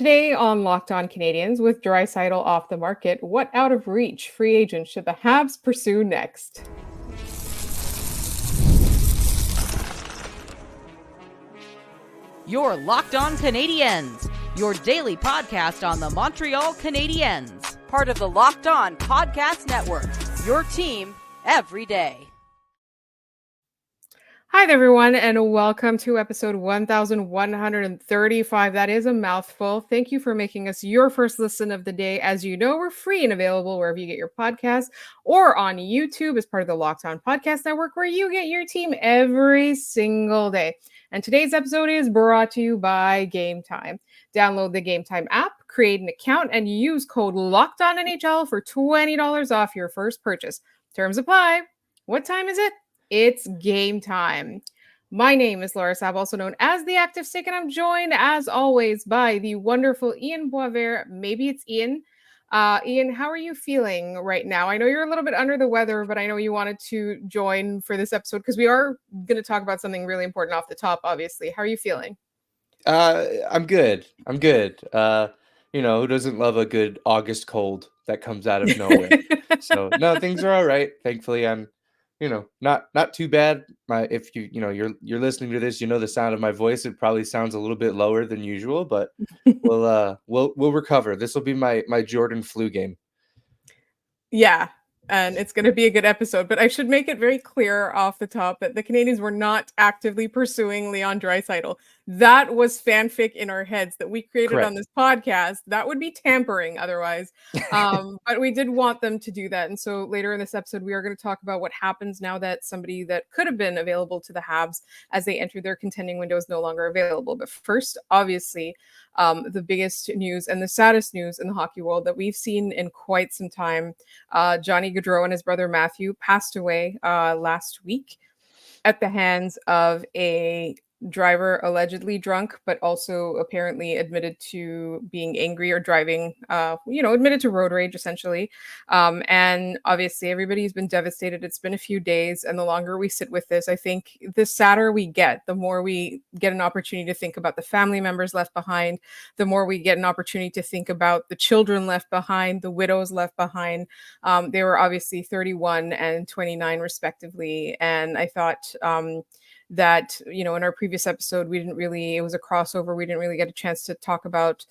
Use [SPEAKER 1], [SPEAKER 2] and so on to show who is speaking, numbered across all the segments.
[SPEAKER 1] Today on Locked On Canadiens, with Draisaitl off the market, what out of reach free agent should the Habs pursue next?
[SPEAKER 2] You're Locked On Canadiens, your daily podcast on the Montreal Canadiens, part of the Locked On Podcast Network, your team every day.
[SPEAKER 1] Hi there, everyone, and welcome to episode 1135. That is a mouthful. Thank you for making us your first listen of the day. As you know, we're free and available wherever you get your podcasts or on YouTube as part of the Locked On Podcast Network, where you get your team every single day. And today's episode is brought to you by Game Time. Download the Game Time app, create an account, and use code LOCKEDONNHL for $20 off your first purchase. Terms apply. What time is it? It's game time. My name is Laura Saab, also known as the Active Stick, and I'm joined, as always, by the wonderful Ian Boisvert. Maybe it's Ian. Ian, how are you feeling right now? I know you're a little bit under the weather, but I know you wanted to join for this episode because we are going to talk about something really important off the top, obviously. How are you feeling?
[SPEAKER 3] I'm good. Who doesn't love a good August cold that comes out of nowhere? So no, things are all right. Thankfully, I'm not too bad. If you're listening to this, the sound of my voice. It probably sounds a little bit lower than usual, but we'll recover. This will be my Jordan flu game.
[SPEAKER 1] Yeah, and it's going to be a good episode. But I should make it very clear off the top that the Canadiens were not actively pursuing Leon Draisaitl. That was fanfic in our heads that we created
[SPEAKER 3] Correct.
[SPEAKER 1] on this podcast. That would be tampering otherwise. But we did want them to do that. And so later in this episode, we are going to talk about what happens now that somebody that could have been available to the Habs as they enter their contending window is no longer available. But first, obviously, the biggest news and the saddest news in the hockey world that we've seen in quite some time. Johnny Gaudreau and his brother Matthew passed away last week at the hands of a driver allegedly drunk, but also apparently admitted to being angry or driving, admitted to road rage, essentially. And obviously everybody's been devastated. It's been a few days, and the longer we sit with this, I think the sadder we get, the more we get an opportunity to think about the family members left behind, the more we get an opportunity to think about the children left behind, the widows left behind. They were obviously 31 and 29 respectively. And I thought, that, in our previous episode, it was a crossover. We didn't really get a chance to talk about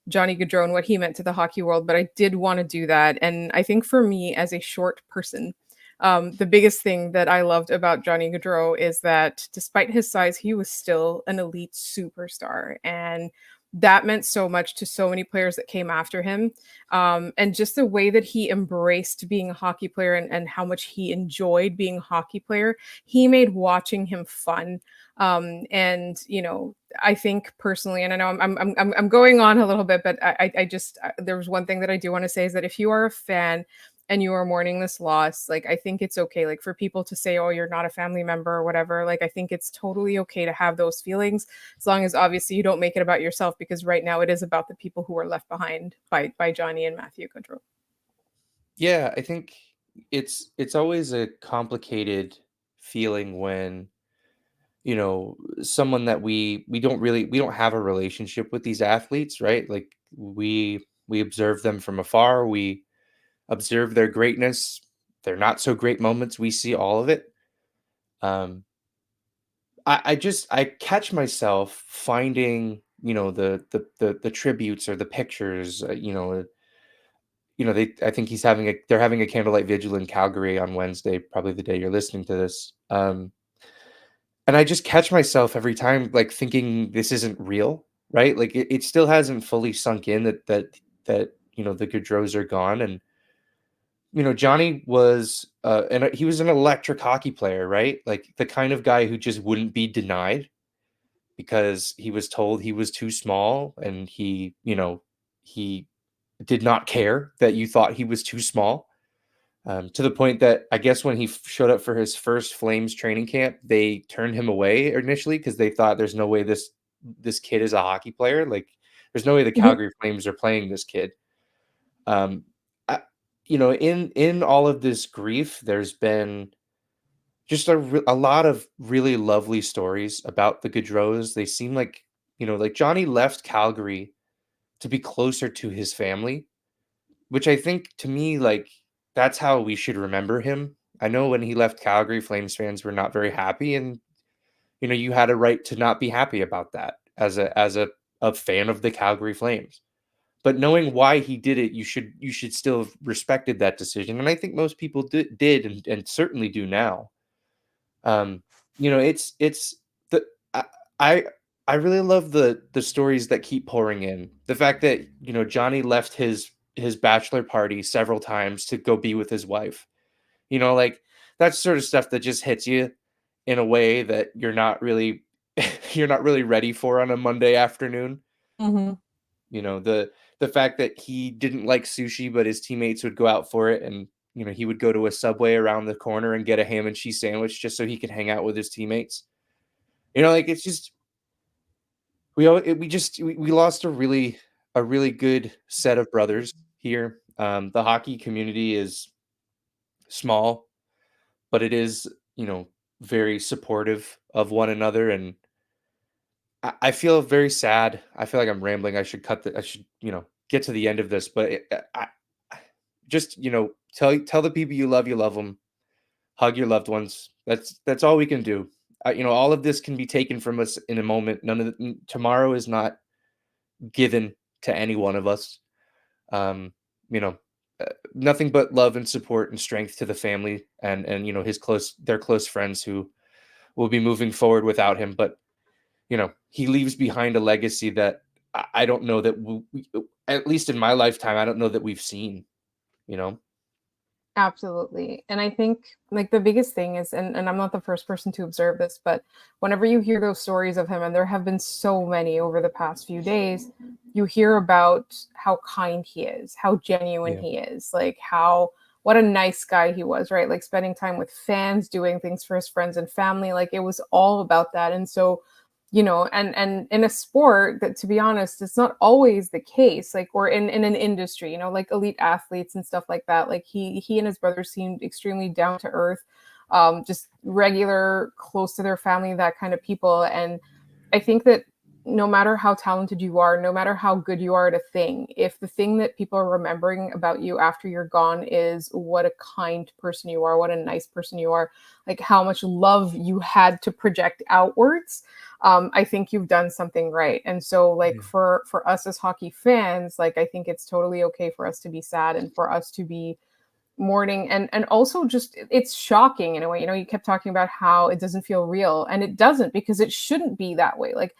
[SPEAKER 1] Johnny Gaudreau and what he meant to the hockey world, but I did want to do that. And I think for me as a short person, the biggest thing that I loved about Johnny Gaudreau is that despite his size, he was still an elite superstar. And that meant so much to so many players that came after him. And just the way that he embraced being a hockey player and how much he enjoyed being a hockey player, he made watching him fun. I think personally, and I know I'm going on a little bit, but there was one thing that I do want to say is that if you are a fan and you are mourning this loss, like, I think it's okay, like, for people to say, oh, you're not a family member or whatever. Like, I think it's totally okay to have those feelings, as long as obviously you don't make it about yourself, because right now it is about the people who are left behind by Johnny and Matthew Gaudreau.
[SPEAKER 3] Yeah, I think it's always a complicated feeling when someone that we don't have a relationship with these athletes, right? Like, we observe them from afar. We observe their greatness, their not so great moments. We see all of it. I catch myself finding, the tributes or the pictures, I think they're having a candlelight vigil in Calgary on Wednesday, probably the day you're listening to this. And I just catch myself every time, like, thinking this isn't real, right? Like, it still hasn't fully sunk in that the Gaudreaus are gone. And Johnny was and he was an electric hockey player, right? Like, the kind of guy who just wouldn't be denied because he was told he was too small, and he did not care that you thought he was too small. To the point that I guess when he showed up for his first Flames training camp, they turned him away initially because they thought there's no way this kid is a hockey player. Like, there's no way the Calgary Flames are playing this kid. In all of this grief, there's been just a lot of really lovely stories about the Gaudreaus. They seem like, like Johnny left Calgary to be closer to his family, which I think to me, like, that's how we should remember him. I know when he left Calgary, Flames fans were not very happy, and you had a right to not be happy about that as a fan of the Calgary Flames. But knowing why he did it, you should still have respected that decision, and I think most people did and certainly do now. Um, it's the I I I really love the stories that keep pouring in. The fact that, Johnny left his bachelor party several times to go be with his wife. Like, that's sort of stuff that just hits you in a way that you're not really you're not really ready for on a Monday afternoon.
[SPEAKER 1] Mhm.
[SPEAKER 3] The fact that he didn't like sushi, but his teammates would go out for it, and he would go to a Subway around the corner and get a ham and cheese sandwich just so he could hang out with his teammates. Like, it's just we lost a really good set of brothers here. The hockey community is small, but it is, very supportive of one another, and I feel very sad. I feel like I'm rambling. I should, get to the end of this, but just, tell the people you love them, hug your loved ones. That's all we can do. All of this can be taken from us in a moment. Tomorrow is not given to any one of us. Um, you know, Nothing but love and support and strength to the family and their close friends who will be moving forward without him. But he leaves behind a legacy that I don't know that at least in my lifetime, I don't know that we've seen. You know,
[SPEAKER 1] Absolutely. And I think like the biggest thing is, and I'm not the first person to observe this, but whenever you hear those stories of him, and there have been so many over the past few days, you hear about how kind he is, how genuine
[SPEAKER 3] yeah,
[SPEAKER 1] he is, like what a nice guy he was, right? Like spending time with fans, doing things for his friends and family. Like it was all about that. And so and in a sport that, to be honest, it's not always the case, like, or in an industry, like elite athletes and stuff like that, like he and his brother seemed extremely down to earth, just regular, close to their family, that kind of people. And I think that no matter how talented you are, no matter how good you are at a thing, if the thing that people are remembering about you after you're gone is what a kind person you are, what a nice person you are, like how much love you had to project outwards, I think you've done something right. And so, like,
[SPEAKER 3] yeah,
[SPEAKER 1] for us as hockey fans, like, I think it's totally okay for us to be sad and for us to be mourning, and also just it's shocking in a way. You kept talking about how it doesn't feel real, and it doesn't, because it shouldn't be that way. Like,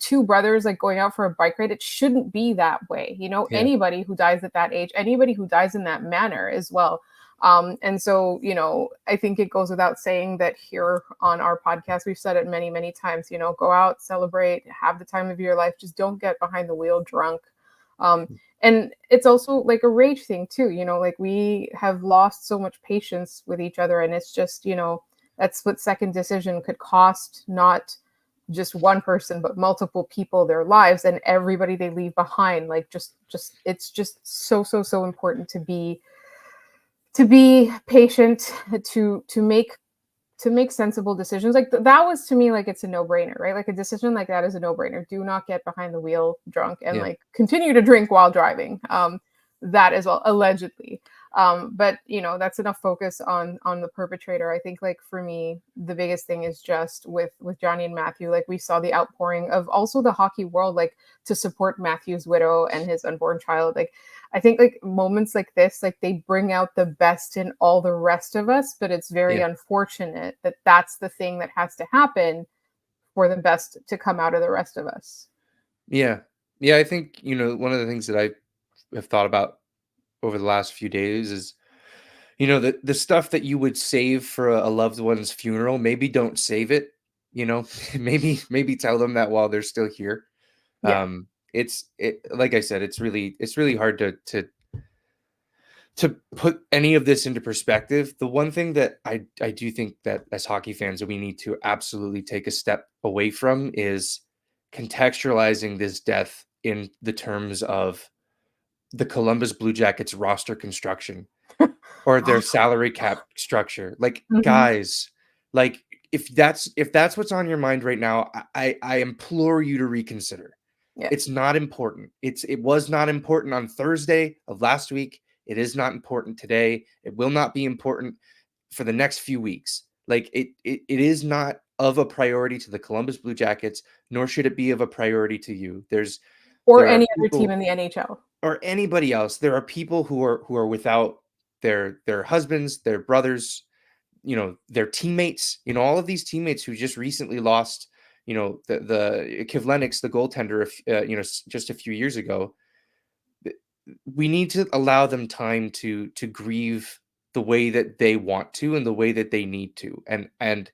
[SPEAKER 1] two brothers like going out for a bike ride, it shouldn't be that way.
[SPEAKER 3] yeah,
[SPEAKER 1] Anybody who dies at that age, anybody who dies in that manner as well. And so, I think it goes without saying that here on our podcast, we've said it many, many times, go out, celebrate, have the time of your life, just don't get behind the wheel drunk. Um, and it's also like a rage thing too, like we have lost so much patience with each other, and it's just, that split second decision could cost not just one person but multiple people their lives and everybody they leave behind. Like just it's just so important to be patient, to make sensible decisions. Like that was, to me, like it's a no-brainer, right? Like a decision like that is a no-brainer. Do not get behind the wheel drunk and
[SPEAKER 3] yeah,
[SPEAKER 1] like continue to drink while driving. That as well, allegedly. But that's enough focus on the perpetrator. I think, like, for me, the biggest thing is just with Johnny and Matthew. Like, we saw the outpouring of also the hockey world, like, to support Matthew's widow and his unborn child. Like, I think, like, moments like this, like, they bring out the best in all the rest of us, but it's very
[SPEAKER 3] yeah,
[SPEAKER 1] unfortunate that that's the thing that has to happen for the best to come out of the rest of us.
[SPEAKER 3] yeah, yeah. I think one of the things that I have thought about over the last few days is the stuff that you would save for a loved one's funeral. Maybe don't save it. Maybe tell them that while they're still here.
[SPEAKER 1] Yeah.
[SPEAKER 3] Like I said, it's really hard to put any of this into perspective. The one thing that I do think that as hockey fans we need to absolutely take a step away from is contextualizing this death in the terms of the Columbus Blue Jackets roster construction or their salary cap structure. Like,
[SPEAKER 1] Mhm.
[SPEAKER 3] guys, like, if that's what's on your mind right now, I implore you to reconsider.
[SPEAKER 1] Yeah.
[SPEAKER 3] It's not important. It was not important on Thursday of last week. It is not important today. It will not be important for the next few weeks. Like it is not of a priority to the Columbus Blue Jackets, nor should it be of a priority to you.
[SPEAKER 1] Or
[SPEAKER 3] There are
[SPEAKER 1] any other team
[SPEAKER 3] people
[SPEAKER 1] in the NHL.
[SPEAKER 3] or anybody else. There are people who are without their husbands, their brothers, their teammates, all of these teammates who just recently lost, the Kivlenieks, the goaltender, just a few years ago. We need to allow them time to grieve the way that they want to and the way that they need to, and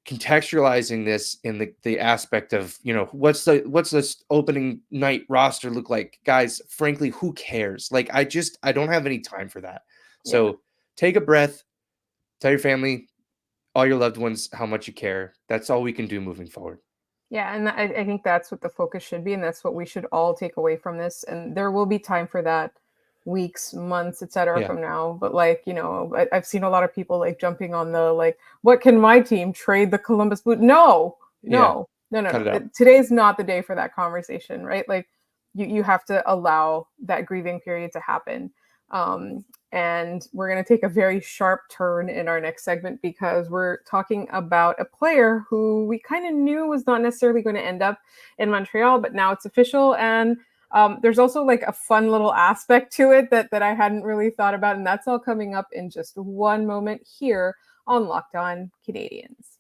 [SPEAKER 3] contextualizing this in the aspect of, what's this opening night roster look like, guys. Frankly, who cares? Like, I don't have any time for that.
[SPEAKER 1] Yeah.
[SPEAKER 3] So take a breath, tell your family, all your loved ones, how much you care. That's all we can do moving forward.
[SPEAKER 1] Yeah, and I think that's what the focus should be, and that's what we should all take away from this. And there will be time for that, weeks, months, etc.
[SPEAKER 3] Yeah.
[SPEAKER 1] from now. But I've seen a lot of people like jumping on the like, what can my team trade the Columbus Blue? No,
[SPEAKER 3] Yeah.
[SPEAKER 1] no, no, no,
[SPEAKER 3] Cut
[SPEAKER 1] no.
[SPEAKER 3] it out.
[SPEAKER 1] Today's not the day for that conversation, right? Like, you have to allow that grieving period to happen. And we're going to take a very sharp turn in our next segment because we're talking about a player who we kind of knew was not necessarily going to end up in Montreal, but now it's official. And there's also like a fun little aspect to it that I hadn't really thought about. And that's all coming up in just one moment here on Locked On Canadiens.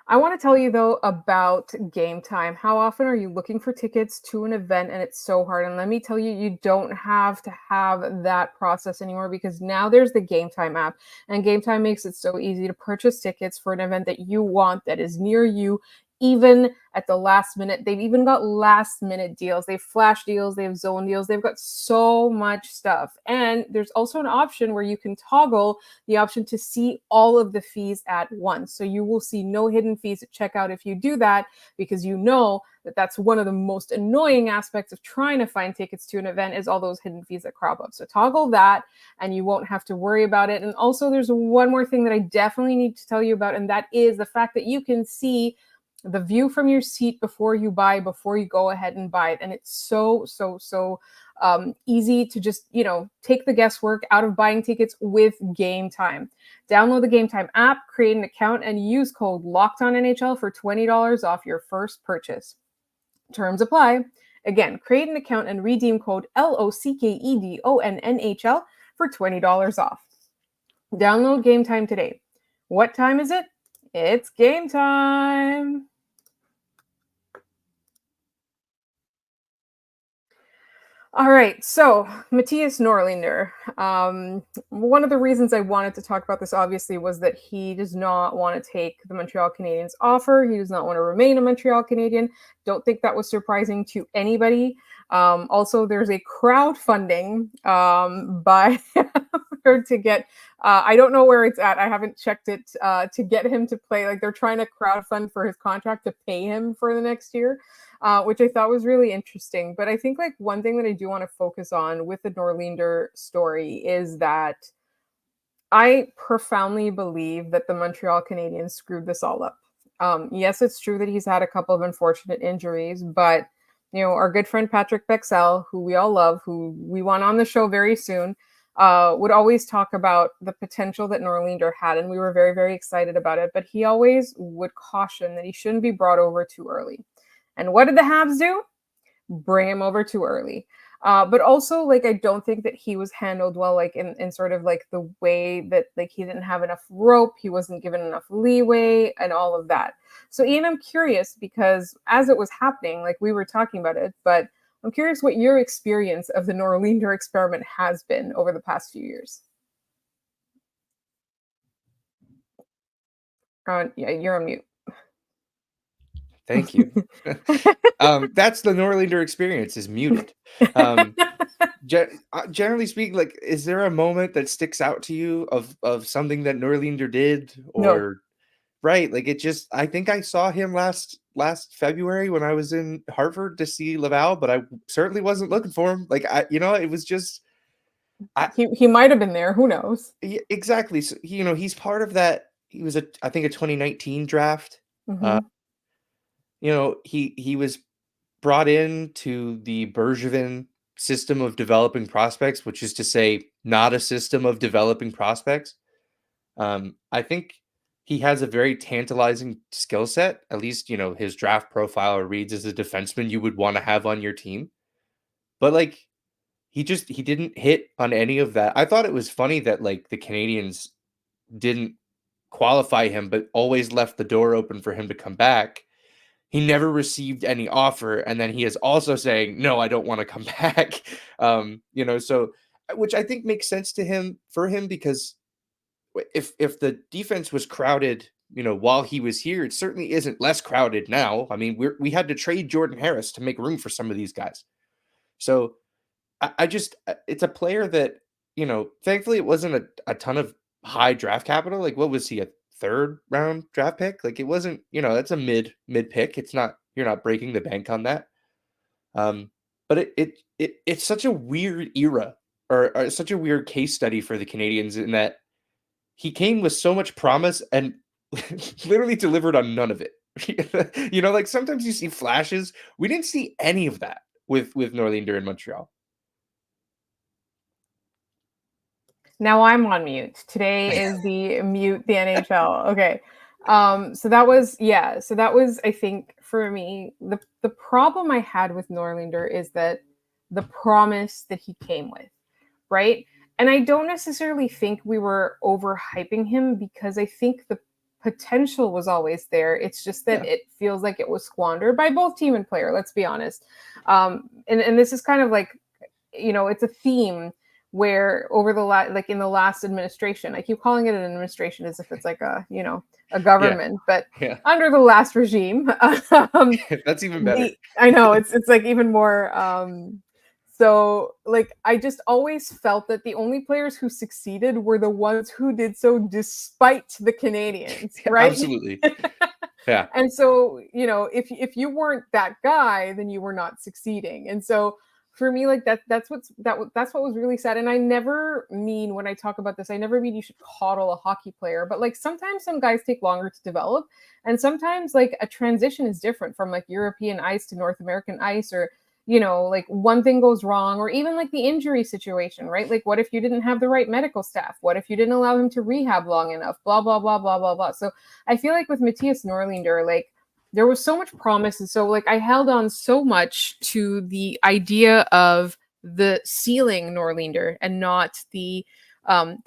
[SPEAKER 1] I want to tell you, though, about Game Time. How often are you looking for tickets to an event and it's so hard? And let me tell you, you don't have to have that process anymore because now there's the Game Time app. And Game Time makes it so easy to purchase tickets for an event that you want that is near you, even at the last minute. They've even got last minute deals. They have flash deals. They have zone deals. They've got so much stuff. And there's also an option where you can toggle the option to see all of the fees at once. So you will see no hidden fees at checkout if you do that, because you know that that's one of the most annoying aspects of trying to find tickets to an event is all those hidden fees that crop up. So toggle that and you won't have to worry about it. And also there's one more thing that I definitely need to tell you about, and that is the fact that you can see the view from your seat before you go ahead and buy it. And it's so easy to just, take the guesswork out of buying tickets with Game Time. Download the Game Time app, create an account, and use code LOCKEDONNHL for $20 off your first purchase. Terms apply. Again, create an account and redeem code LOCKEDONNHL for $20 off. Download Game Time today. What time is it? It's game time. All right, so Mattias Norlinder. One of the reasons I wanted to talk about this, obviously, was that he does not want to take the Montreal Canadiens offer. He does not want to remain a Montreal Canadian. Don't think that was surprising to anybody. Also, there's a crowdfunding by to get. I don't know where it's at. I haven't checked it to get him to play. Like, they're trying to crowdfund for his contract to pay him for the next year. Which I thought was really interesting. But I think like one thing that I do want to focus on with the Norlinder story is that I profoundly believe that the Montreal Canadiens screwed this all up. Yes, it's true that he's had a couple of unfortunate injuries, but our good friend Patrick Bexell, who we all love, who we want on the show very soon, would always talk about the potential that Norlinder had, and we were very, very excited about it. But he always would caution that he shouldn't be brought over too early. And what did the Habs do? Bring him over too early. But also, like, I don't think that he was handled well, like in sort of like the way that like he didn't have enough rope, he wasn't given enough leeway, and all of that. So, Ian, I'm curious because as it was happening, like we were talking about it, but I'm curious what your experience of the Norlinder experiment has been over the past few years. Yeah, you're on mute.
[SPEAKER 3] Thank you. That's the Norlinder experience, is muted. Generally speaking, like, is there a moment that sticks out to you of something that Norlinder did? Or
[SPEAKER 1] No.
[SPEAKER 3] Right, like, I think I saw him last February when I was in Hartford to see Laval, but I certainly wasn't looking for him. Like, it was just
[SPEAKER 1] he might have been there. Who knows?
[SPEAKER 3] exactly. So, he's part of that. He was I think a 2019 draft. Uh,
[SPEAKER 1] Mhm.
[SPEAKER 3] he was brought into the Bergevin system of developing prospects, which is to say, not a system of developing prospects. I think he has a very tantalizing skill set. At least, his draft profile reads as a defenseman you would want to have on your team. But like, he didn't hit on any of that. I thought it was funny that like the Canadians didn't qualify him, but always left the door open for him to come back. He never received any offer, and then he is also saying, "No, I don't want to come back." So which I think makes sense to him for him because if the defense was crowded, while he was here, it certainly isn't less crowded now. I mean, we had to trade Jordan Harris to make room for some of these guys. So I just it's a player that thankfully it wasn't a ton of high draft capital. Like, what was he, a third round draft pick? Like, it wasn't, that's a mid pick. It's not, you're not breaking the bank on that. But it's such a weird era or such a weird case study for the Canadians in that he came with so much promise and literally delivered on none of it. Like sometimes you see flashes. We didn't see any of that with Norlinder in Montreal.
[SPEAKER 1] Now I'm on mute. Today is the mute the NHL. Okay. So that was I think for me the problem I had with Norlinder is that the promise that he came with, right? And I don't necessarily think we were overhyping him because I think the potential was always there. It's just that
[SPEAKER 3] Yeah.
[SPEAKER 1] it feels like it was squandered by both team and player, let's be honest. And this is kind of like, it's a theme where over like in the last administration, I keep calling it an administration as if it's like a
[SPEAKER 3] Yeah.
[SPEAKER 1] government, but
[SPEAKER 3] Yeah.
[SPEAKER 1] under the last regime,
[SPEAKER 3] That's even better.
[SPEAKER 1] I know it's like even more. So like I just always felt that the only players who succeeded were the ones who did so despite the Canadians, right?
[SPEAKER 3] Absolutely. Yeah.
[SPEAKER 1] And so, if you weren't that guy, then you were not succeeding. And so for me, like that's what was really sad. And I never mean when I talk about this, I never mean you should coddle a hockey player, but like sometimes some guys take longer to develop. And sometimes like a transition is different from like European ice to North American ice, or like one thing goes wrong, or even like the injury situation, right? Like, what if you didn't have the right medical staff? What if you didn't allow him to rehab long enough? Blah, blah, blah, blah, blah, blah. So I feel like with Mattias Norlinder, like there was so much promise. And so like I held on so much to the idea of the ceiling Norlinder and not the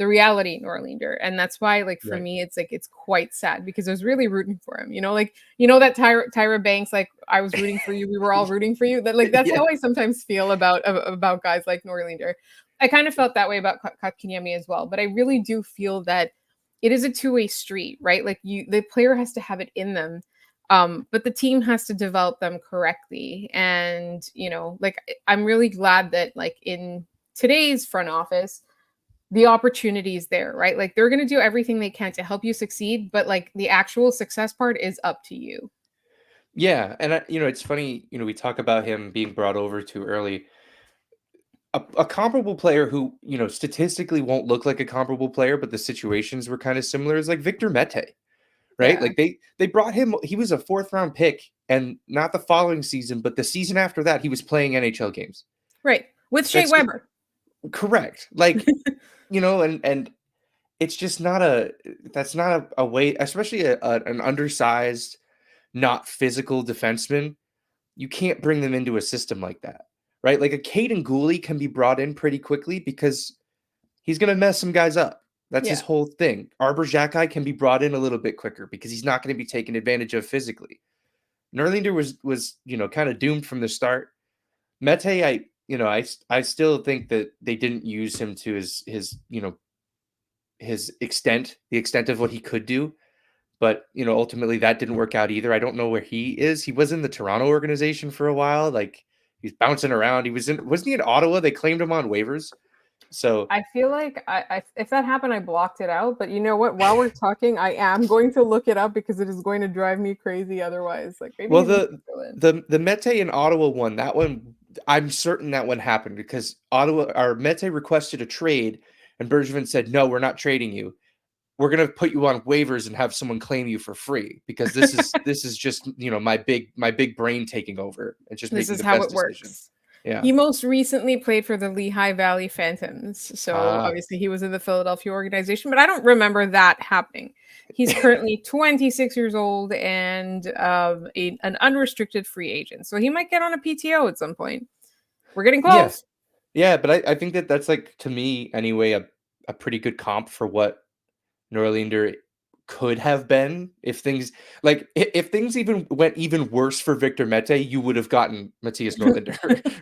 [SPEAKER 1] reality Norlinder. And that's why like for
[SPEAKER 3] Right.
[SPEAKER 1] me it's like it's quite sad because I was really rooting for him, like that Tyra Banks, like I was rooting for you, we were all rooting for you, that like that's
[SPEAKER 3] Yeah.
[SPEAKER 1] how I sometimes feel about guys like Norlinder. I kind of felt that way about Kotkaniemi as well, but I really do feel that it is a two-way street, right? Like the player has to have it in them, but the team has to develop them correctly. And like I'm really glad that like in today's front office the opportunity is there, right? Like they're going to do everything they can to help you succeed, but like the actual success part is up to you.
[SPEAKER 3] Yeah, and it's funny, we talk about him being brought over too early. A comparable player who, statistically won't look like a comparable player, but the situations were kind of similar is like Victor Mete, right?
[SPEAKER 1] Yeah.
[SPEAKER 3] Like they brought him, he was a fourth round pick, and not the following season, but the season after that, he was playing NHL games.
[SPEAKER 1] Right. With Shea
[SPEAKER 3] That's
[SPEAKER 1] Weber.
[SPEAKER 3] correct. Like, and it's just that's not a way, especially an undersized, not physical defenseman. You can't bring them into a system like that, right? Like a Caden Gooley can be brought in pretty quickly because he's going to mess some guys up. That's his
[SPEAKER 1] Yeah.
[SPEAKER 3] whole thing. Arbor Xhekaj can be brought in a little bit quicker because he's not going to be taken advantage of physically. Norlinder was kind of doomed from the start. Mete, I still think that they didn't use him to his extent, the extent of what he could do. But, ultimately that didn't work out either. I don't know where he is. He was in the Toronto organization for a while. Like he's bouncing around. Wasn't he in Ottawa? They claimed him on waivers. So
[SPEAKER 1] I feel like if that happened, I blocked it out. But you know what? While we're talking, I am going to look it up because it is going to drive me crazy otherwise. Like maybe
[SPEAKER 3] well, the Mete in Ottawa one, that one, I'm certain that one happened because Ottawa or Mete requested a trade and Bergevin said, no, we're not trading you. we're going to put you on waivers and have someone claim you for free because this is just, my big brain taking over and just
[SPEAKER 1] This
[SPEAKER 3] making
[SPEAKER 1] is
[SPEAKER 3] the
[SPEAKER 1] how
[SPEAKER 3] best
[SPEAKER 1] it
[SPEAKER 3] decision.
[SPEAKER 1] works.
[SPEAKER 3] Yeah.
[SPEAKER 1] He most recently played for the Lehigh Valley Phantoms. So obviously he was in the Philadelphia organization, but I don't remember that happening. He's currently 26 years old and an unrestricted free agent. So he might get on a PTO at some point. We're getting
[SPEAKER 3] Yeah.
[SPEAKER 1] close.
[SPEAKER 3] Yeah, but I think that's like, to me anyway, a pretty good comp for what Norlinder could have been if things if things even went even worse for Victor Mete, you would have gotten Mattias Norlinder,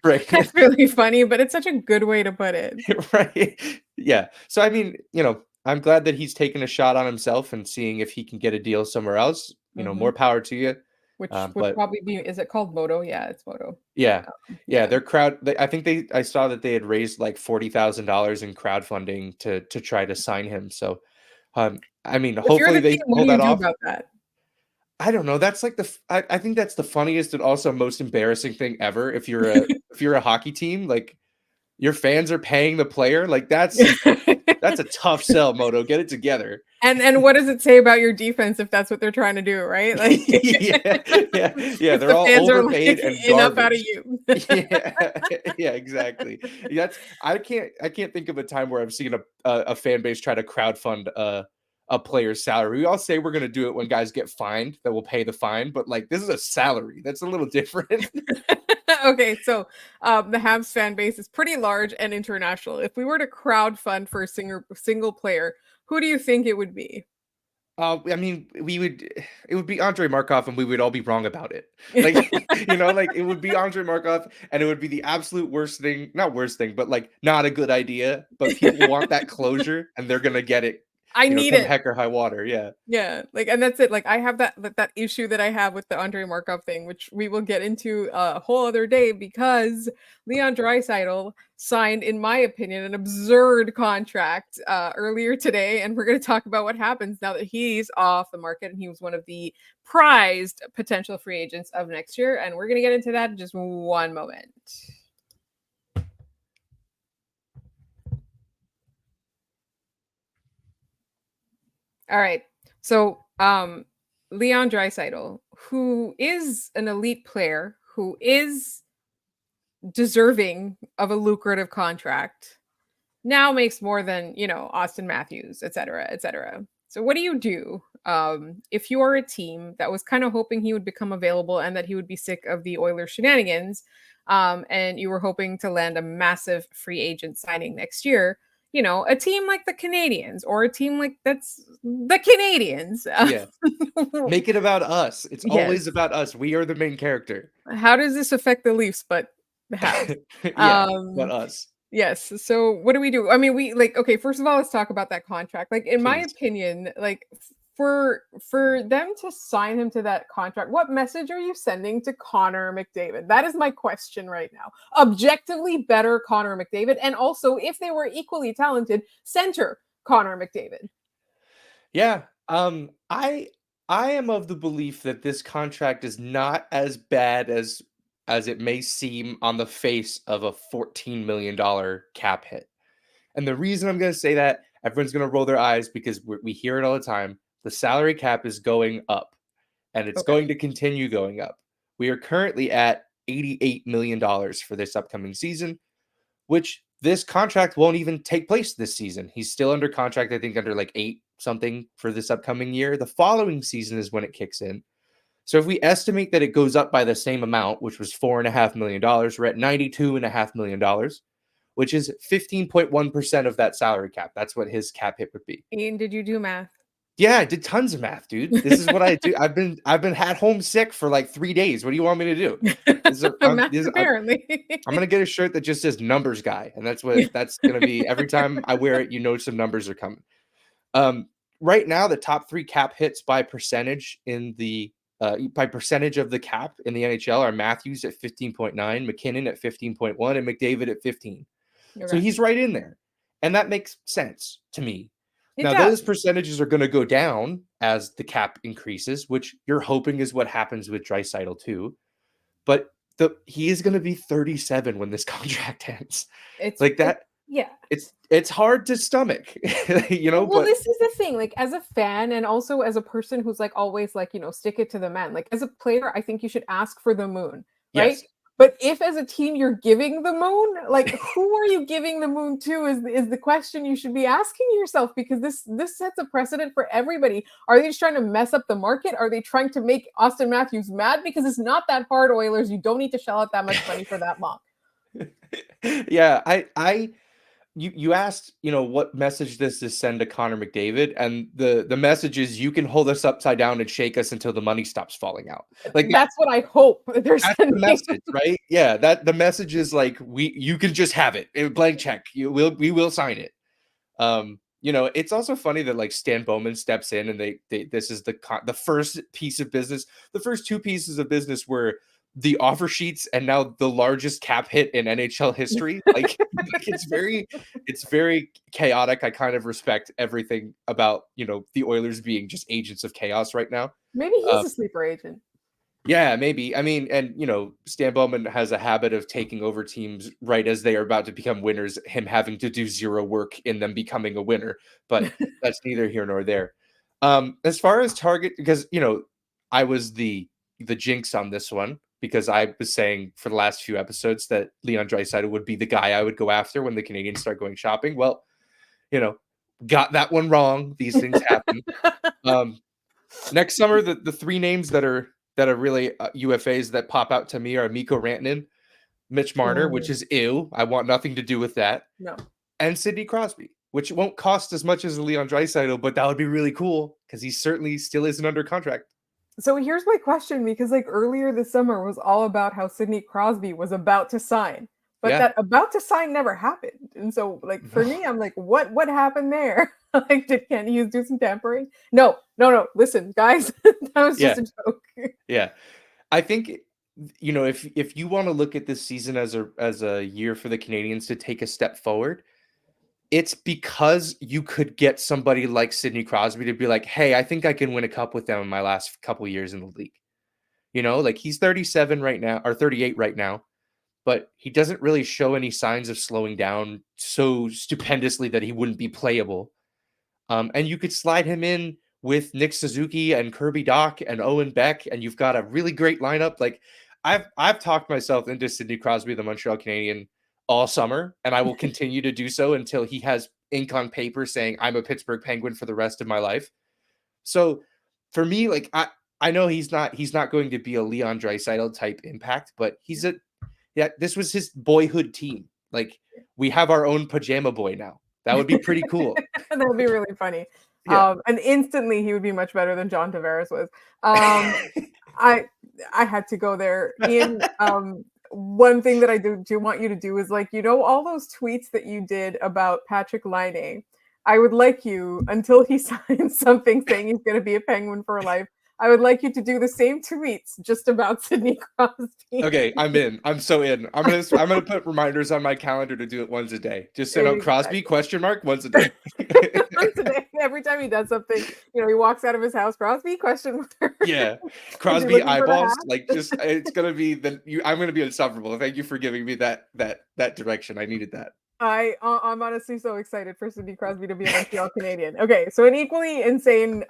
[SPEAKER 3] right?
[SPEAKER 1] That's really funny, but it's such a good way to put it.
[SPEAKER 3] Right. Yeah. So I mean, I'm glad that he's taking a shot on himself and seeing if he can get a deal somewhere else. More power to you.
[SPEAKER 1] Which would
[SPEAKER 3] But
[SPEAKER 1] probably be, is it called Moto? Yeah, it's Moto.
[SPEAKER 3] yeah,
[SPEAKER 1] Yeah.
[SPEAKER 3] their crowd. I saw that they had raised like $40,000 in crowdfunding to try to sign him. So, I mean,
[SPEAKER 1] If you're
[SPEAKER 3] hopefully
[SPEAKER 1] the
[SPEAKER 3] they
[SPEAKER 1] team, what
[SPEAKER 3] pull
[SPEAKER 1] do you
[SPEAKER 3] that
[SPEAKER 1] do
[SPEAKER 3] off.
[SPEAKER 1] about that?
[SPEAKER 3] I don't know. That's like I think that's the funniest and also most embarrassing thing ever. If you're a hockey team, like your fans are paying the player, like that's a tough sell, Moto. Get it together.
[SPEAKER 1] And what does it say about your defense if that's what they're trying to do, right? Like
[SPEAKER 3] yeah.
[SPEAKER 1] if
[SPEAKER 3] They're
[SPEAKER 1] the
[SPEAKER 3] all
[SPEAKER 1] fans are
[SPEAKER 3] overpaid
[SPEAKER 1] like
[SPEAKER 3] and
[SPEAKER 1] enough out of
[SPEAKER 3] garbage.
[SPEAKER 1] you.
[SPEAKER 3] Yeah, exactly. That's I can't think of a time where I've seen a fan base try to crowdfund a player's salary. We all say we're going to do it when guys get fined, that we'll pay the fine, but like this is a salary. That's a little different.
[SPEAKER 1] Okay, so the Habs fan base is pretty large and international. If we were to crowdfund for a single player, who do you think it would be?
[SPEAKER 3] I mean, it would be Andrei Markov, and we would all be wrong about it. Like, like it would be Andrei Markov, and it would be the absolute worst thing, not worst thing, but like not a good idea. But people want that closure, and they're gonna get it,
[SPEAKER 1] I need
[SPEAKER 3] come
[SPEAKER 1] it.
[SPEAKER 3] heck or high water. Yeah.
[SPEAKER 1] Yeah, like, and that's it. Like, I have that issue that I have with the Andrei Markov thing, which we will get into a whole other day because Leon Draisaitl signed, in my opinion, an absurd contract earlier today, and we're going to talk about what happens now that he's off the market and he was one of the prized potential free agents of next year. And we're going to get into that in just one moment. All right. So, Leon Draisaitl, who is an elite player, who is deserving of a lucrative contract, now makes more than, Austin Matthews, et cetera, et cetera. So what do you do if you are a team that was kind of hoping he would become available and that he would be sick of the Oilers shenanigans, and you were hoping to land a massive free agent signing next year? A team like the Canadiens or a team like that's the Canadiens.
[SPEAKER 3] Yeah. Make it about us. It's always
[SPEAKER 1] Yes.
[SPEAKER 3] about us. We are the main character.
[SPEAKER 1] How does this affect the Leafs? But the Habs.
[SPEAKER 3] Yeah, but
[SPEAKER 1] Um,
[SPEAKER 3] us.
[SPEAKER 1] yes. So what do we do? I mean, we like, okay, first of all, let's talk about that contract. Like, in my
[SPEAKER 3] Please.
[SPEAKER 1] opinion, like for them to sign him to that contract, what message are you sending to Connor McDavid? That is my question right now. Objectively better Connor McDavid, and also if they were equally talented, center Connor McDavid.
[SPEAKER 3] Yeah. I am of the belief that this contract is not as bad as it may seem on the face of a $14 million cap hit. And the reason I'm going to say that, everyone's going to roll their eyes because we hear it all the time. The salary cap is going up, and it's
[SPEAKER 1] Okay.
[SPEAKER 3] going to continue going up. We are currently at $88 million for this upcoming season, which this contract won't even take place this season. He's still under contract, I think, under like 8 something for this upcoming year. The following season is when it kicks in. So if we estimate that it goes up by the same amount, which was $4.5 million, we're at $92.5 million, which is 15.1% of that salary cap. That's what his cap hit would be.
[SPEAKER 1] Ian, did you do math?
[SPEAKER 3] Yeah, I did tons of math, dude. This is what I do. I've been at home sick for like 3 days. What do you want me to do?
[SPEAKER 1] Math, apparently.
[SPEAKER 3] I'm gonna get a shirt that just says numbers guy, and that's gonna be every time I wear it. Some numbers are coming. Right now, the top 3 cap hits by percentage in the by percentage of the cap in the NHL are Matthews at 15.9, McKinnon at 15.1, and McDavid at 15. So
[SPEAKER 1] Okay.
[SPEAKER 3] he's right in there, and that makes sense to me.
[SPEAKER 1] It
[SPEAKER 3] Now,
[SPEAKER 1] does.
[SPEAKER 3] those percentages are going to go down as the cap increases, which you're hoping is what happens with Draisaitl too. But he is going to be 37 when this contract ends.
[SPEAKER 1] It's
[SPEAKER 3] Like that.
[SPEAKER 1] Yeah.
[SPEAKER 3] It's hard to stomach,
[SPEAKER 1] Well,
[SPEAKER 3] but
[SPEAKER 1] this is the thing, like, as a fan and also as a person who's, like, always, like, stick it to the man, like, as a player, I think you should ask for the moon, right?
[SPEAKER 3] yes.
[SPEAKER 1] But if as a team you're giving the moon, like, who are you giving the moon to is the question you should be asking yourself, because this sets a precedent for everybody. Are they just trying to mess up the market? Are they trying to make Austin Matthews mad? Because it's not that hard, Oilers. You don't need to shell out that much money for that long.
[SPEAKER 3] Yeah, you asked, what message does this send to Connor McDavid? And the message is, you can hold us upside down and shake us until the money stops falling out. Like,
[SPEAKER 1] That's what I hope they're
[SPEAKER 3] that's the
[SPEAKER 1] sending.
[SPEAKER 3] message, right? Yeah, that the message is like, you can just have it. Blank check. We will sign it. It's also funny that like Stan Bowman steps in and this is the first piece of business. The first two pieces of business were the offer sheets and now the largest cap hit in NHL history. Like, it's very chaotic. I kind of respect everything about, the Oilers being just agents of chaos right now.
[SPEAKER 1] Maybe he's a sleeper agent.
[SPEAKER 3] Yeah, maybe. I mean, and Stan Bowman has a habit of taking over teams right as they are about to become winners, him having to do zero work in them becoming a winner. But that's neither here nor there. As far as target, because I was the jinx on this one, because I was saying for the last few episodes that Leon Draisaitl would be the guy I would go after when the Canadiens start going shopping. Well, got that one wrong. These things happen. Next summer, the three names that are really UFAs that pop out to me are Mikko Rantanen, Mitch Marner, which is ew. I want nothing to do with that.
[SPEAKER 1] No.
[SPEAKER 3] And Sidney Crosby, which won't cost as much as Leon Draisaitl, but that would be really cool because he certainly still isn't under contract.
[SPEAKER 1] So here's my question, because like earlier this summer was all about how Sidney Crosby was about to sign, but that about to sign never happened. And so like for me, I'm like, what happened there? Like, can he do some tampering? No. Listen, guys, that was just a joke.
[SPEAKER 3] Yeah. I think, if you want to look at this season as a year for the Canadiens to take a step forward, it's because you could get somebody like Sidney Crosby to be like, hey, I think I can win a cup with them in my last couple years in the league. Like he's 37 right now, or 38 right now, but he doesn't really show any signs of slowing down so stupendously that he wouldn't be playable. And you could slide him in with Nick Suzuki and Kirby Dach and Owen Beck, and you've got a really great lineup. Like, I've talked myself into Sidney Crosby, the Montreal Canadien, all summer, and I will continue to do so until he has ink on paper saying I'm a Pittsburgh Penguin for the rest of my life. So for me, like, I know he's not going to be a Leon Draisaitl type impact, but this was his boyhood team. Like, we have our own pajama boy now. That would be pretty cool.
[SPEAKER 1] That would be really funny.
[SPEAKER 3] Yeah.
[SPEAKER 1] And instantly he would be much better than John Tavares was. I had to go there. Ian, one thing that I do want you to do is, like, all those tweets that you did about Patrick Laine, I would like you, until he signs something saying he's going to be a Penguin for life, I would like you to do the same tweets just about Sidney Crosby.
[SPEAKER 3] Okay, I'm in. I'm so in. I'm gonna put reminders on my calendar to do it once a day. Just send out Crosby ? Once a day.
[SPEAKER 1] Once a day. Every time he does something, he walks out of his house. Crosby ?
[SPEAKER 3] Yeah, Crosby eyeballs. Like, just it's gonna be I'm gonna be insufferable. Thank you for giving me that direction. I needed that.
[SPEAKER 1] I'm honestly so excited for Sidney Crosby to be a Montreal Canadien. Okay, so an equally insane,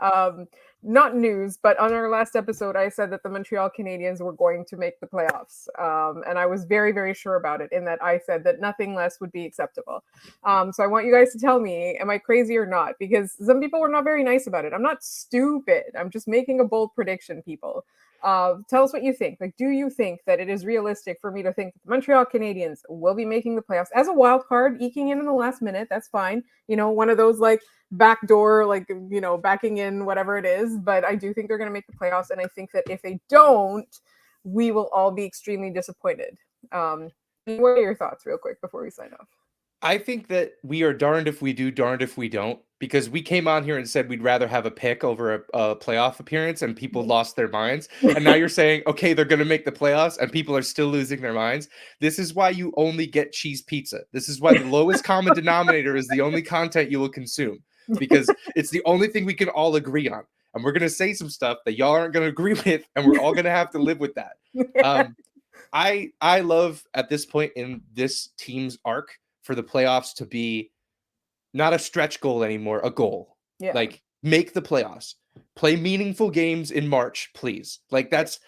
[SPEAKER 1] not news, but on our last episode, I said that the Montreal Canadiens were going to make the playoffs. And I was very, very sure about it, in that I said that nothing less would be acceptable. So I want you guys to tell me, am I crazy or not? Because some people were not very nice about it. I'm not stupid. I'm just making a bold prediction, people. Tell us what you think. Like, do you think that it is realistic for me to think that the Montreal Canadiens will be making the playoffs as a wild card, eking in the last minute? That's fine. One of those like backdoor, like, backing in, whatever it is. But I do think they're going to make the playoffs. And I think that if they don't, we will all be extremely disappointed. What are your thoughts real quick before we sign off?
[SPEAKER 3] I think that we are darned if we do, darned if we don't, because we came on here and said we'd rather have a pick over a playoff appearance, and people lost their minds. And now you're saying, okay, they're going to make the playoffs, and people are still losing their minds. This is why you only get cheese pizza. This is why the lowest common denominator is the only content you will consume, because it's the only thing we can all agree on. And we're going to say some stuff that y'all aren't going to agree with, and we're all going to have to live with that. I love, at this point in this team's arc, for the playoffs to be not a stretch goal anymore, a goal.
[SPEAKER 1] Yeah.
[SPEAKER 3] Like, make the playoffs. Play meaningful games in March, please. Like, that's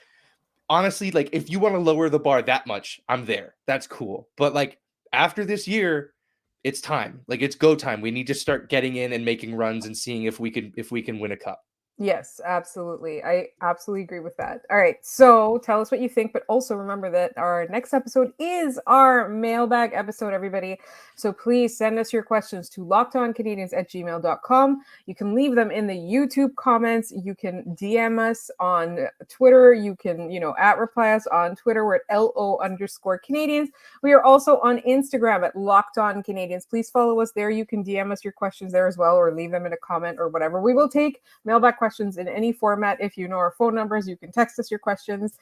[SPEAKER 3] honestly, like, if you want to lower the bar that much, I'm there. That's cool. But like, after this year, it's time. Like, it's go time. We need to start getting in and making runs and seeing if we can win a cup.
[SPEAKER 1] Yes, absolutely. I absolutely agree with that. All right. So tell us what you think, but also remember that our next episode is our mailbag episode, everybody. So please send us your questions to lockedoncanadiens@gmail.com. You can leave them in the YouTube comments. You can DM us on Twitter. You can, @reply us on Twitter. We're at LO_Canadiens. We are also on Instagram at Locked On Canadiens. Please follow us there. You can DM us your questions there as well, or leave them in a comment or whatever. We will take mailbag questions in any format. If you know our phone numbers, you can text us your questions.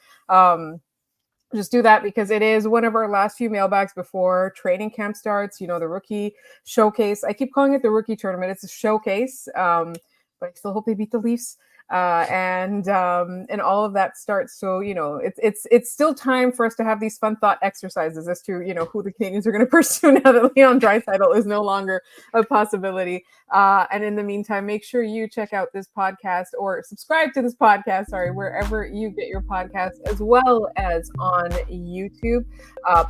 [SPEAKER 1] Just do that because it is one of our last few mailbags before training camp starts. The rookie showcase. I keep calling it the rookie tournament. It's a showcase, but I still hope they beat the Leafs. And all of that starts. So, it's still time for us to have these fun thought exercises as to, who the Canadiens are going to pursue now that Leon Draisaitl is no longer a possibility. And in the meantime, make sure you check out this podcast or subscribe to this podcast, wherever you get your podcasts, as well as on YouTube.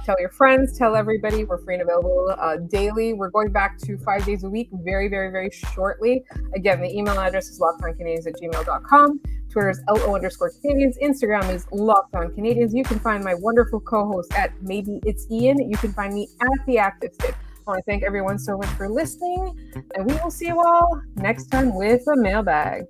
[SPEAKER 1] Tell your friends, tell everybody. We're free and available daily. We're going back to 5 days a week very, very, very shortly. Again, the email address is lockedoncanadiens@gmail.com. Twitter is LO_Canadiens. Instagram is Locked On Canadiens. You can find my wonderful co-host at Maybe It's Ian. You can find me at The Active Stick. I want to thank everyone so much for listening, and we will see you all next time with a mailbag.